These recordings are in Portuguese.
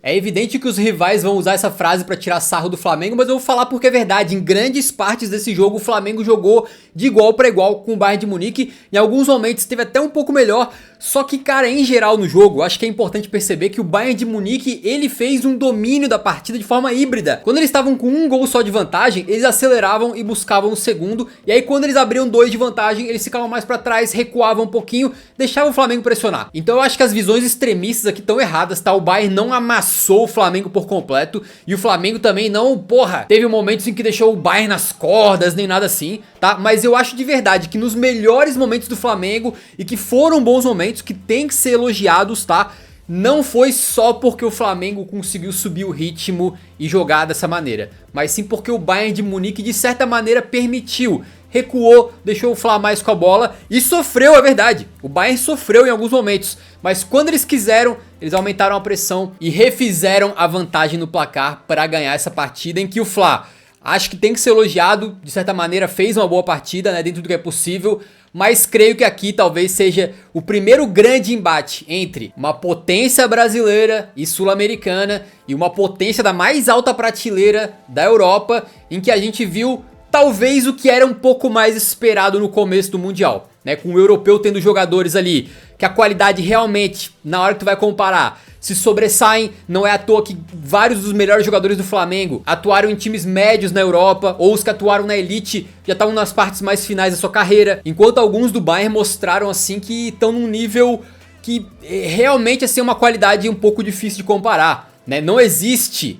É evidente que os rivais vão usar essa frase pra tirar sarro do Flamengo, mas eu vou falar porque é verdade. Em grandes partes desse jogo o Flamengo jogou de igual para igual com o Bayern de Munique. Em alguns momentos esteve até um pouco melhor. Só que, cara, em geral no jogo, acho que é importante perceber que o Bayern de Munique, ele fez um domínio da partida de forma híbrida. Quando eles estavam com um gol só de vantagem, eles aceleravam e buscavam o segundo. E aí quando eles abriam 2 de vantagem, eles ficavam mais pra trás, recuavam um pouquinho, deixavam o Flamengo pressionar. Então eu acho que as visões extremistas aqui estão erradas, tá? O Bayern não amassou o Flamengo por completo. E o Flamengo também não, porra, teve momentos em que deixou o Bayern nas cordas, nem nada assim, tá? Mas eu acho de verdade que nos melhores momentos do Flamengo, e que foram bons momentos, que tem que ser elogiados, tá? Não foi só porque o Flamengo conseguiu subir o ritmo e jogar dessa maneira, mas sim porque o Bayern de Munique de certa maneira permitiu, recuou, deixou o Fla mais com a bola e sofreu, é verdade. O Bayern sofreu em alguns momentos, mas quando eles quiseram, eles aumentaram a pressão e refizeram a vantagem no placar para ganhar essa partida, em que o Fla, acho que tem que ser elogiado, de certa maneira fez uma boa partida, né, dentro do que é possível. Mas creio que aqui talvez seja o primeiro grande embate entre uma potência brasileira e sul-americana e uma potência da mais alta prateleira da Europa, em que a gente viu talvez o que era um pouco mais esperado no começo do Mundial, né? Com o europeu tendo jogadores ali que a qualidade realmente, na hora que tu vai comparar, se sobressaem. Não é à toa que vários dos melhores jogadores do Flamengo atuaram em times médios na Europa, ou os que atuaram na elite já estavam nas partes mais finais da sua carreira, enquanto alguns do Bayern mostraram assim que estão num nível que realmente assim, é uma qualidade um pouco difícil de comparar, né? Não existe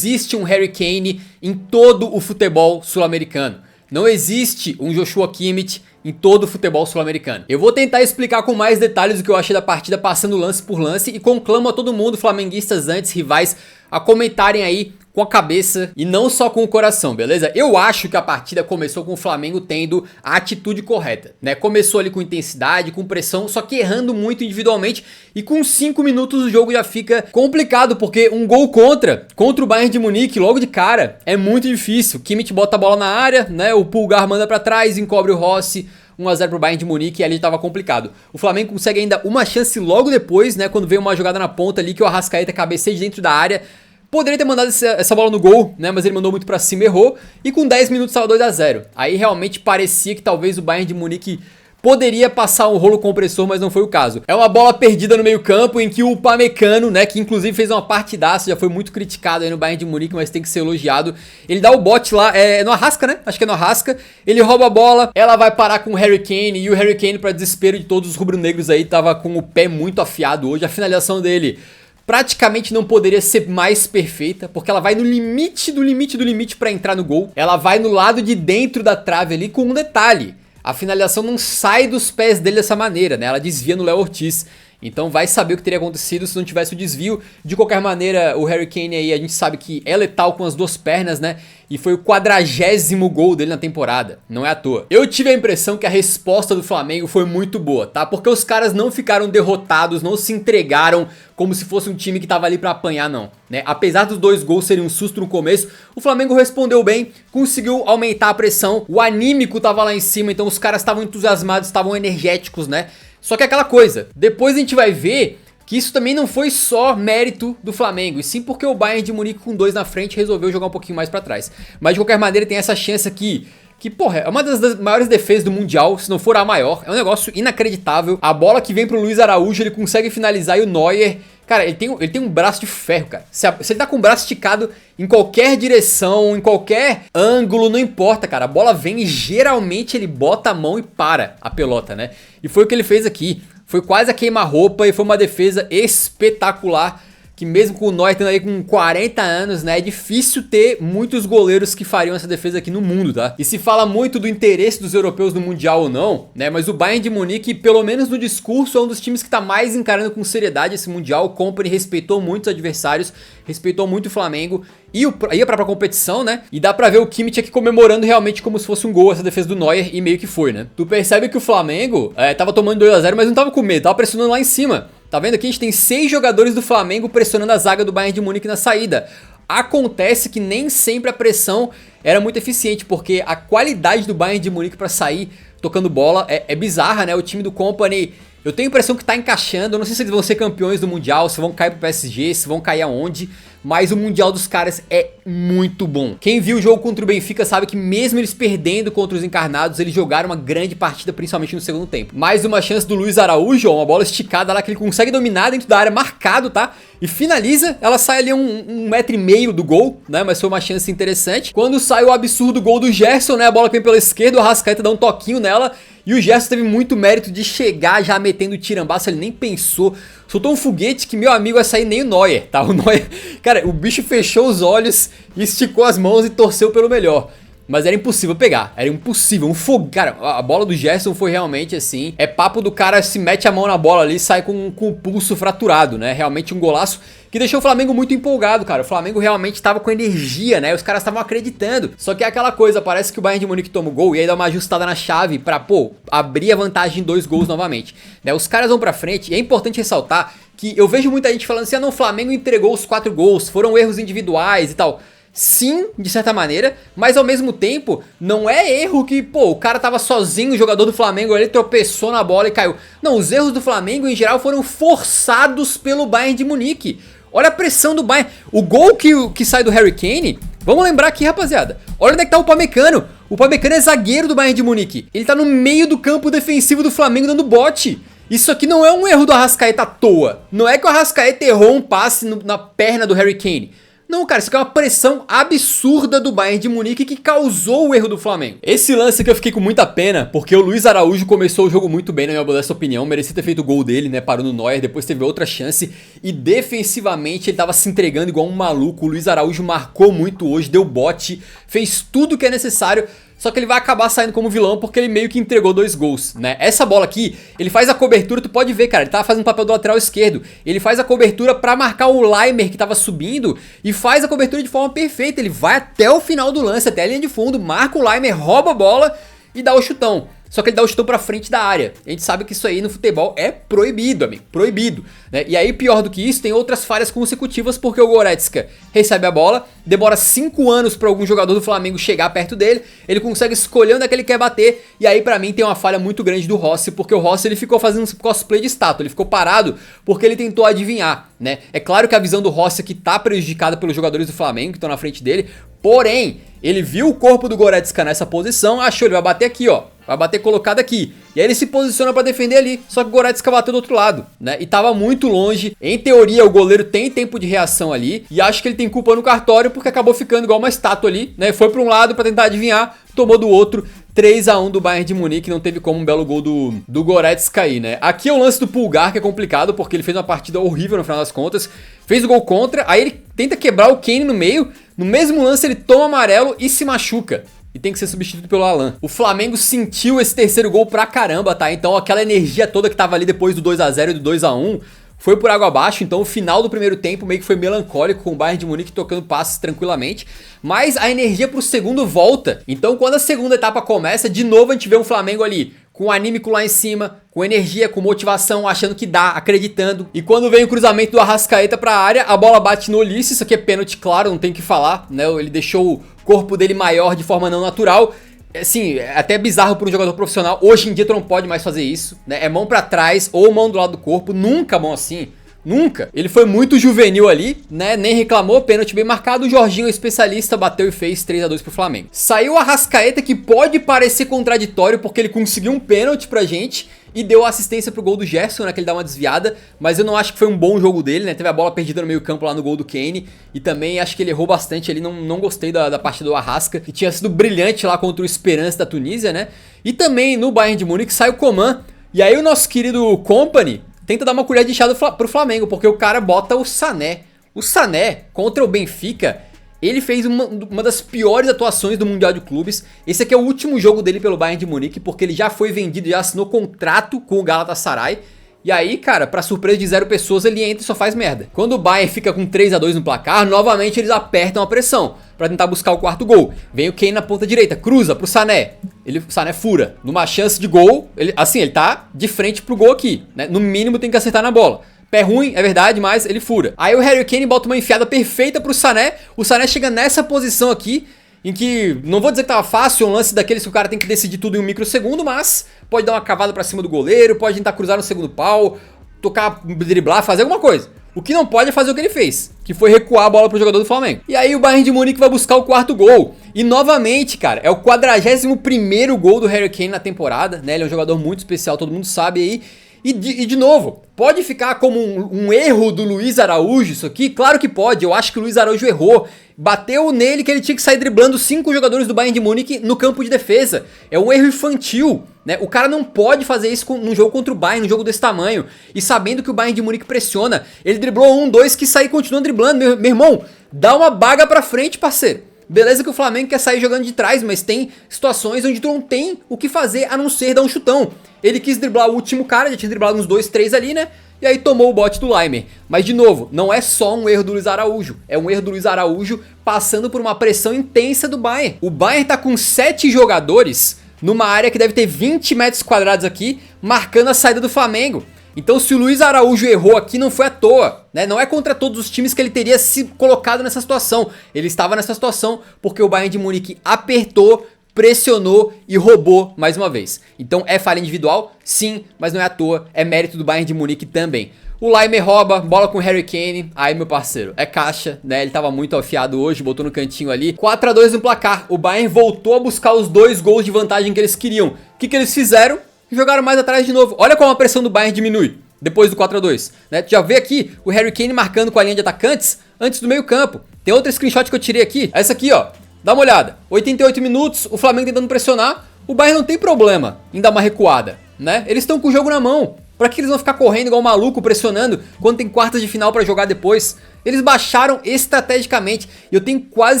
um Harry Kane em todo o futebol sul-americano. Não existe um Joshua Kimmich em todo o futebol sul-americano. Eu vou tentar explicar com mais detalhes o que eu achei da partida, passando lance por lance, e conclamo a todo mundo, flamenguistas antes, rivais, a comentarem aí com a cabeça e não só com o coração, beleza? Eu acho que a partida começou com o Flamengo tendo a atitude correta, né? Começou ali com intensidade, com pressão, só que errando muito individualmente, e com 5 minutos o jogo já fica complicado, porque um gol contra o Bayern de Munique logo de cara é muito difícil. Kimmich bota a bola na área, né? O Pulgar manda pra trás, encobre o Rossi, 1 a 0 pro Bayern de Munique, e ali tava complicado. O Flamengo consegue ainda uma chance logo depois, né? Quando veio uma jogada na ponta ali que o Arrascaeta cabeceia de dentro da área. Poderia ter mandado essa bola no gol, né? Mas ele mandou muito pra cima e errou. E com 10 minutos estava 2 a 0. Aí realmente parecia que talvez o Bayern de Munique poderia passar um rolo compressor, mas não foi o caso. É uma bola perdida no meio campo, em que o Upamecano, né, que inclusive fez uma partidaça, já foi muito criticado aí no Bayern de Munique, mas tem que ser elogiado. Ele dá o bote lá, no Arrasca, né? Acho que é no Arrasca. Ele rouba a bola, ela vai parar com o Harry Kane, e o Harry Kane, pra desespero de todos os rubro-negros aí, tava com o pé muito afiado hoje. A finalização dele praticamente não poderia ser mais perfeita, porque ela vai no limite do limite do limite pra entrar no gol. Ela vai no lado de dentro da trave ali, com um detalhe: a finalização não sai dos pés dele dessa maneira, né? Ela desvia no Léo Ortiz. Então vai saber o que teria acontecido se não tivesse o desvio. De qualquer maneira, o Harry Kane aí, a gente sabe que é letal com as duas pernas, né? E foi o 40º gol dele na temporada, não é à toa. Eu tive a impressão que a resposta do Flamengo foi muito boa, tá? Porque os caras não ficaram derrotados, não se entregaram como se fosse um time que tava ali pra apanhar, não, né? Apesar dos 2 gols serem um susto no começo, o Flamengo respondeu bem, conseguiu aumentar a pressão, o anímico tava lá em cima, então os caras estavam entusiasmados, estavam energéticos, né? Só que aquela coisa, depois a gente vai ver que isso também não foi só mérito do Flamengo, e sim porque o Bayern de Munique com 2 na frente resolveu jogar um pouquinho mais pra trás. Mas de qualquer maneira tem essa chance aqui, que porra, é uma das maiores defesas do Mundial, se não for a maior. É um negócio inacreditável. A bola que vem pro Luiz Araújo, ele consegue finalizar, e o Neuer, cara, ele tem um braço de ferro, cara. Se ele tá com o braço esticado em qualquer direção, em qualquer ângulo, não importa, cara. A bola vem e geralmente ele bota a mão e para a pelota, né? E foi o que ele fez aqui. Foi quase a queima-roupa e foi uma defesa espetacular, que mesmo com o Neuer tendo aí com 40 anos, né, é difícil ter muitos goleiros que fariam essa defesa aqui no mundo, tá? E se fala muito do interesse dos europeus no Mundial ou não, né, mas o Bayern de Munique, pelo menos no discurso, é um dos times que tá mais encarando com seriedade esse Mundial. O Kompany respeitou muito os adversários, respeitou muito o Flamengo, ia pra própria competição, né, e dá pra ver o Kimmich aqui comemorando realmente como se fosse um gol essa defesa do Neuer, e meio que foi, né? Tu percebe que o Flamengo tava tomando 2 a 0, mas não tava com medo, tava pressionando lá em cima. Tá vendo aqui? A gente tem 6 jogadores do Flamengo pressionando a zaga do Bayern de Munique na saída. Acontece que nem sempre a pressão era muito eficiente, porque a qualidade do Bayern de Munique pra sair tocando bola é bizarra, né? O time do Kompany, Eu tenho a impressão que tá encaixando, eu não sei se eles vão ser campeões do Mundial, se vão cair pro PSG, se vão cair aonde, mas o Mundial dos caras é muito bom. Quem viu o jogo contra o Benfica sabe que mesmo eles perdendo contra os encarnados, eles jogaram uma grande partida, principalmente no segundo tempo. Mais uma chance do Luiz Araújo, ó, uma bola esticada lá que ele consegue dominar dentro da área, marcado, tá? E finaliza, ela sai ali um metro e meio do gol, né? Mas foi uma chance interessante. Quando sai o absurdo gol do Gerson, né? A bola vem pela esquerda, o Arrascaeta dá um toquinho nela. E o Gerson teve muito mérito de chegar já metendo tirambaço, ele nem pensou. Soltou um foguete que, meu amigo, ia sair nem o Neuer, tá? O Neuer, cara, o bicho fechou os olhos, esticou as mãos e torceu pelo melhor. Mas era impossível pegar, era impossível, um fogo. Cara, a bola do Gerson foi realmente assim, é papo do cara se mete a mão na bola ali e sai com o pulso fraturado, né? Realmente um golaço que deixou o Flamengo muito empolgado, cara. O Flamengo realmente tava com energia, né? Os caras estavam acreditando. Só que é aquela coisa, parece que o Bayern de Munique toma o gol e aí dá uma ajustada na chave pra, pô, abrir a vantagem em 2 gols novamente, né? Os caras vão pra frente e é importante ressaltar que eu vejo muita gente falando assim, ah não, o Flamengo entregou os 4 gols, foram erros individuais e tal. Sim, de certa maneira, mas ao mesmo tempo, não é erro que, pô, o cara tava sozinho, o jogador do Flamengo ali tropeçou na bola e caiu. Não, os erros do Flamengo em geral foram forçados pelo Bayern de Munique. Olha a pressão do Bayern. O gol que sai do Harry Kane, vamos lembrar aqui, rapaziada. Olha onde é que tá o Upamecano. O Upamecano é zagueiro do Bayern de Munique. Ele tá no meio do campo defensivo do Flamengo dando bote. Isso aqui não é um erro do Arrascaeta à toa. Não é que o Arrascaeta errou um passe na perna do Harry Kane. Não, cara, isso aqui é uma pressão absurda do Bayern de Munique que causou o erro do Flamengo. Esse lance aqui eu fiquei com muita pena, porque o Luiz Araújo começou o jogo muito bem, na minha modesta opinião. Merecia ter feito o gol dele, né, parou no Neuer, depois teve outra chance. E defensivamente ele tava se entregando igual um maluco. O Luiz Araújo marcou muito hoje, deu bote, fez tudo o que é necessário. Só que ele vai acabar saindo como vilão porque ele meio que entregou 2 gols, né? Essa bola aqui, ele faz a cobertura, tu pode ver, cara, ele tava fazendo o papel do lateral esquerdo. Ele faz a cobertura pra marcar o Laimer que tava subindo e faz a cobertura de forma perfeita. Ele vai até o final do lance, até a linha de fundo, marca o Laimer, rouba a bola e dá o chutão. Só que ele dá o chutão pra frente da área. A gente sabe que isso aí no futebol é proibido, amigo. Proibido, né? E aí, pior do que isso, tem outras falhas consecutivas, porque o Goretzka recebe a bola, demora 5 anos pra algum jogador do Flamengo chegar perto dele, ele consegue escolher onde é que ele quer bater, e aí pra mim tem uma falha muito grande do Rossi, porque o Rossi ele ficou fazendo um cosplay de estátua, ele ficou parado porque ele tentou adivinhar, né? É claro que a visão do Rossi aqui tá prejudicada pelos jogadores do Flamengo que estão na frente dele, porém, ele viu o corpo do Goretzka nessa posição, achou, ele vai bater aqui, ó. Vai bater colocado aqui. E aí ele se posiciona pra defender ali. Só que o Goretzka bateu do outro lado, né? E tava muito longe. Em teoria, o goleiro tem tempo de reação ali. E acho que ele tem culpa no cartório porque acabou ficando igual uma estátua ali, né? Foi pra um lado pra tentar adivinhar, tomou do outro. 3-1 do Bayern de Munique, não teve como um belo gol do Goretzka aí, né? Aqui é o lance do Pulgar, que é complicado, porque ele fez uma partida horrível no final das contas. Fez o gol contra, aí ele tenta quebrar o Kane no meio. No mesmo lance ele toma amarelo e se machuca. E tem que ser substituído pelo Alan. O Flamengo sentiu esse terceiro gol pra caramba, tá? Então aquela energia toda que tava ali depois do 2-0 e do 2-1 foi por água abaixo. Então o final do primeiro tempo meio que foi melancólico, com o Bayern de Munique tocando passes tranquilamente. Mas a energia pro segundo volta. Então quando a segunda etapa começa, de novo a gente vê um Flamengo ali com o anímico lá em cima, com energia, com motivação, achando que dá, acreditando. E quando vem o cruzamento do Arrascaeta pra área, a bola bate no Ulisses. Isso aqui é pênalti, claro, não tem o que falar, né? Ele deixou o corpo dele maior de forma não natural. Assim, é até bizarro para um jogador profissional. Hoje em dia tu não pode mais fazer isso, né? É mão pra trás ou mão do lado do corpo, nunca mão assim. Nunca. Ele foi muito juvenil ali, né? Nem reclamou, pênalti bem marcado. O Jorginho, o especialista, bateu e fez 3-2 pro Flamengo. Saiu o Arrascaeta, que pode parecer contraditório, porque ele conseguiu um pênalti pra gente e deu assistência pro gol do Gerson, né? Que ele dá uma desviada, mas eu não acho que foi um bom jogo dele, né? Teve a bola perdida no meio campo lá no gol do Kane e também acho que ele errou bastante ali. Não gostei da partida do Arrasca, que tinha sido brilhante lá contra o Esperance da Tunísia, né? E também no Bayern de Munique sai o Coman. E aí o nosso querido Kompany tenta dar uma colher de chá pro Flamengo, porque o cara bota o Sané. O Sané, contra o Benfica, ele fez uma das piores atuações do Mundial de Clubes. Esse aqui é o último jogo dele pelo Bayern de Munique, porque ele já foi vendido, já assinou contrato com o Galatasaray. E aí, cara, pra surpresa de 0 pessoas, ele entra e só faz merda. Quando o Bayern fica com 3-2 no placar, novamente eles apertam a pressão pra tentar buscar o quarto gol. Vem o Kane na ponta direita, cruza pro Sané. O Sané fura. Numa chance de gol, ele tá de frente pro gol aqui, né? No mínimo tem que acertar na bola. Pé ruim, é verdade, mas ele fura. Aí o Harry Kane bota uma enfiada perfeita pro Sané. O Sané chega nessa posição aqui. em que, não vou dizer que tava fácil, um lance daqueles que o cara tem que decidir tudo em um microsegundo, mas pode dar uma cavada pra cima do goleiro, pode tentar cruzar no segundo pau, tocar, driblar, fazer alguma coisa. O que não pode é fazer o que ele fez, que foi recuar a bola pro jogador do Flamengo. E aí o Bayern de Munique vai buscar o quarto gol. E novamente, cara, é o 41º gol do Harry Kane na temporada, né? Ele é um jogador muito especial, todo mundo sabe aí. E de novo, pode ficar como um erro do Luiz Araújo isso aqui? Claro que pode, eu acho que o Luiz Araújo errou. Bateu nele que ele tinha que sair driblando 5 jogadores do Bayern de Munique no campo de defesa. É um erro infantil, né? O cara não pode fazer isso num jogo contra o Bayern, num jogo desse tamanho. E sabendo que o Bayern de Munique pressiona, ele driblou 1, 2, que sair e continua driblando. Meu irmão, dá uma baga pra frente, parceiro. Beleza que o Flamengo quer sair jogando de trás, mas tem situações onde tu não tem o que fazer a não ser dar um chutão. Ele quis driblar o último cara, já tinha driblado uns 2, 3 ali, né? E aí tomou o bote do Laimer. Mas de novo, não é só um erro do Luiz Araújo. É um erro do Luiz Araújo passando por uma pressão intensa do Bayern. O Bayern tá com 7 jogadores numa área que deve ter 20 metros quadrados aqui, marcando a saída do Flamengo. Então se o Luiz Araújo errou aqui não foi à toa, né? Não é contra todos os times que ele teria se colocado nessa situação. Ele estava nessa situação porque o Bayern de Munique apertou, pressionou e roubou mais uma vez. Então é falha individual? Sim, mas não é à toa, é mérito do Bayern de Munique também. O Laimer rouba, bola com o Harry Kane, aí meu parceiro, é caixa, né, ele tava muito afiado hoje, botou no cantinho ali, 4-2 no placar, o Bayern voltou a buscar os 2 gols de vantagem que eles queriam. O que eles fizeram? Jogaram mais atrás de novo, olha como a pressão do Bayern diminui depois do 4-2, né, tu já vê aqui o Harry Kane marcando com a linha de atacantes antes do meio campo. Tem outro screenshot que eu tirei aqui, essa aqui ó. Dá uma olhada, 88 minutos, o Flamengo tentando pressionar, o Bayern não tem problema em dar uma recuada, né? Eles estão com o jogo na mão, pra que eles vão ficar correndo igual maluco, pressionando, quando tem quartas de final pra jogar depois? Eles baixaram estrategicamente, e eu tenho quase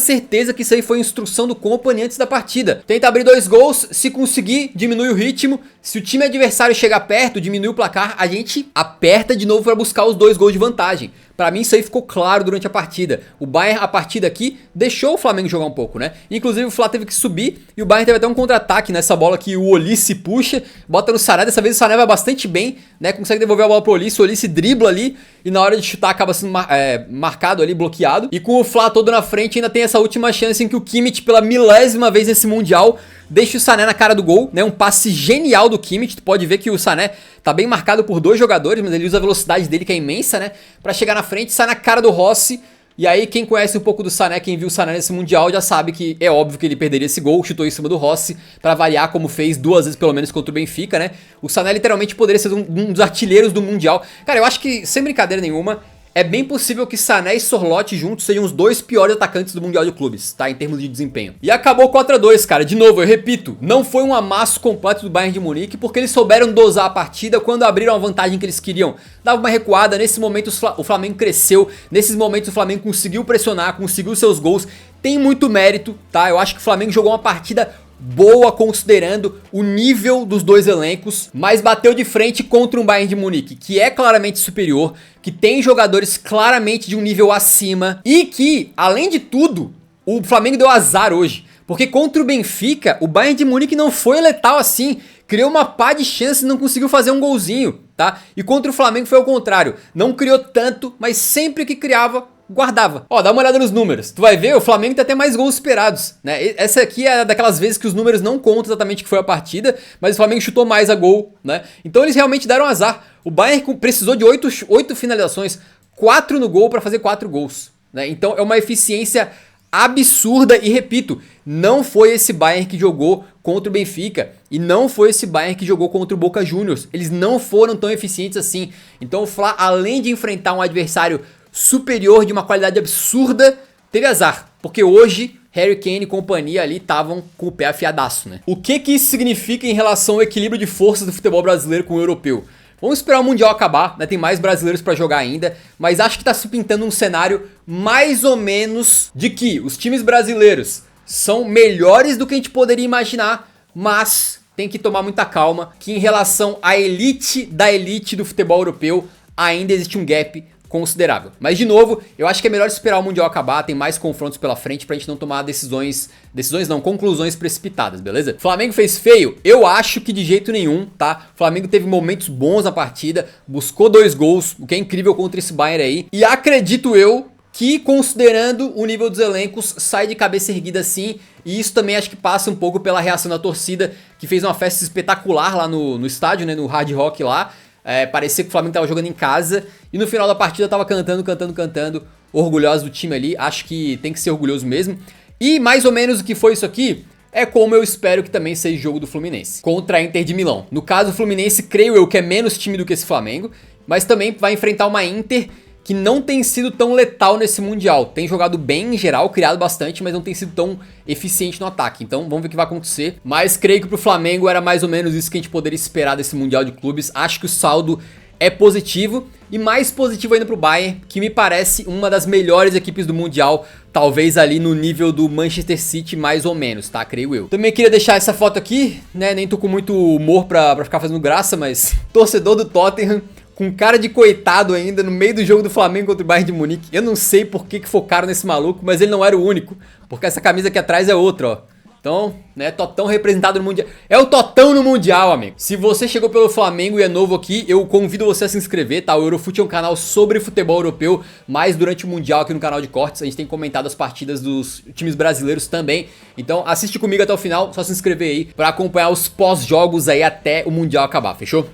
certeza que isso aí foi instrução do Kompany antes da partida. Tenta abrir 2 gols, se conseguir, diminui o ritmo, se o time adversário chegar perto, diminui o placar, a gente aperta de novo pra buscar os 2 gols de vantagem. Pra mim isso aí ficou claro durante a partida. O Bayern, a partir daqui, deixou o Flamengo jogar um pouco, né? Inclusive o Flá teve que subir e o Bayern teve até um contra-ataque nessa bola que o Olise puxa, bota no Sané, dessa vez o Sané vai bastante bem, né? Consegue devolver a bola pro Olise, o Olise dribla ali e na hora de chutar acaba sendo marcado ali, bloqueado. E com o Flá todo na frente ainda tem essa última chance em que o Kimmich, pela 1000ª vez nesse Mundial, deixa o Sané na cara do gol, né? Um passe genial do Kimmich. Tu pode ver que o Sané tá bem marcado por 2 jogadores, mas ele usa a velocidade dele, que é imensa, né? Pra chegar na frente, sai na cara do Rossi. E aí quem conhece um pouco do Sané, quem viu o Sané nesse Mundial, já sabe que é óbvio que ele perderia esse gol. Chutou em cima do Rossi, pra variar, como fez 2 vezes pelo menos contra o Benfica, né? O Sané literalmente poderia ser um dos artilheiros do Mundial. Cara, eu acho que, sem brincadeira nenhuma, é bem possível que Sané e Sorloth juntos sejam os 2 piores atacantes do Mundial de Clubes, tá? Em termos de desempenho. E acabou 4-2, cara. De novo, eu repito, não foi um amasso completo do Bayern de Munique, porque eles souberam dosar a partida quando abriram a vantagem que eles queriam. Dava uma recuada, nesse momento o Flamengo cresceu, nesses momentos o Flamengo conseguiu pressionar, conseguiu seus gols. Tem muito mérito, tá? Eu acho que o Flamengo jogou uma partida boa considerando o nível dos 2 elencos, mas bateu de frente contra um Bayern de Munique que é claramente superior, que tem jogadores claramente de um nível acima e que, além de tudo, o Flamengo deu azar hoje, porque contra o Benfica, o Bayern de Munique não foi letal assim, criou uma pá de chance e não conseguiu fazer um golzinho, tá? E contra o Flamengo foi ao contrário, não criou tanto, mas sempre que criava, guardava. Ó, dá uma olhada nos números. Tu vai ver, o Flamengo tem até mais gols esperados, né? Essa aqui é daquelas vezes que os números não contam exatamente o que foi a partida, mas o Flamengo chutou mais a gol, né? Então eles realmente deram azar. O Bayern precisou de 8 finalizações, 4 no gol pra fazer 4 gols, né? Então é uma eficiência absurda e repito, não foi esse Bayern que jogou contra o Benfica e não foi esse Bayern que jogou contra o Boca Juniors. Eles não foram tão eficientes assim. Então o Fla, além de enfrentar um adversário superior de uma qualidade absurda, teve azar, porque hoje Harry Kane e companhia ali estavam com o pé afiadaço, né? O que isso significa em relação ao equilíbrio de forças do futebol brasileiro com o europeu? Vamos esperar o Mundial acabar, né? Tem mais brasileiros pra jogar ainda, mas acho que tá se pintando um cenário mais ou menos de que os times brasileiros são melhores do que a gente poderia imaginar, mas tem que tomar muita calma, que em relação à elite da elite do futebol europeu, ainda existe um gap considerável. Mas de novo, eu acho que é melhor esperar o Mundial acabar, tem mais confrontos pela frente pra gente não tomar conclusões precipitadas, beleza? Flamengo fez feio? Eu acho que de jeito nenhum, tá? O Flamengo teve momentos bons na partida, buscou 2 gols, o que é incrível contra esse Bayern aí, e acredito eu que, considerando o nível dos elencos, sai de cabeça erguida sim. E isso também acho que passa um pouco pela reação da torcida, que fez uma festa espetacular lá no estádio, né, no Hard Rock lá. Parecia que o Flamengo tava jogando em casa e no final da partida tava cantando, orgulhoso do time ali. Acho que tem que ser orgulhoso mesmo. E mais ou menos o que foi isso aqui é como eu espero que também seja o jogo do Fluminense contra a Inter de Milão. No caso, o Fluminense, creio eu, que é menos time do que esse Flamengo, mas também vai enfrentar uma Inter que não tem sido tão letal nesse Mundial. Tem jogado bem em geral, criado bastante, mas não tem sido tão eficiente no ataque. Então vamos ver o que vai acontecer. Mas creio que pro Flamengo era mais ou menos isso que a gente poderia esperar desse Mundial de Clubes. Acho que o saldo é positivo. E mais positivo ainda pro Bayern, que me parece uma das melhores equipes do Mundial. Talvez ali no nível do Manchester City mais ou menos, tá? Creio eu. Também queria deixar essa foto aqui, né? Nem tô com muito humor pra ficar fazendo graça, mas torcedor do Tottenham com cara de coitado ainda no meio do jogo do Flamengo contra o Bayern de Munique. Eu não sei por que focaram nesse maluco, mas ele não era o único, porque essa camisa aqui atrás é outra, ó. Então, né, Totão representado no Mundial. É o Totão no Mundial, amigo. Se você chegou pelo Flamengo e é novo aqui, eu convido você a se inscrever, tá? O Eurofute é um canal sobre futebol europeu, mas durante o Mundial aqui no canal de cortes, a gente tem comentado as partidas dos times brasileiros também. Então, assiste comigo até o final, só se inscrever aí pra acompanhar os pós-jogos aí até o Mundial acabar, fechou?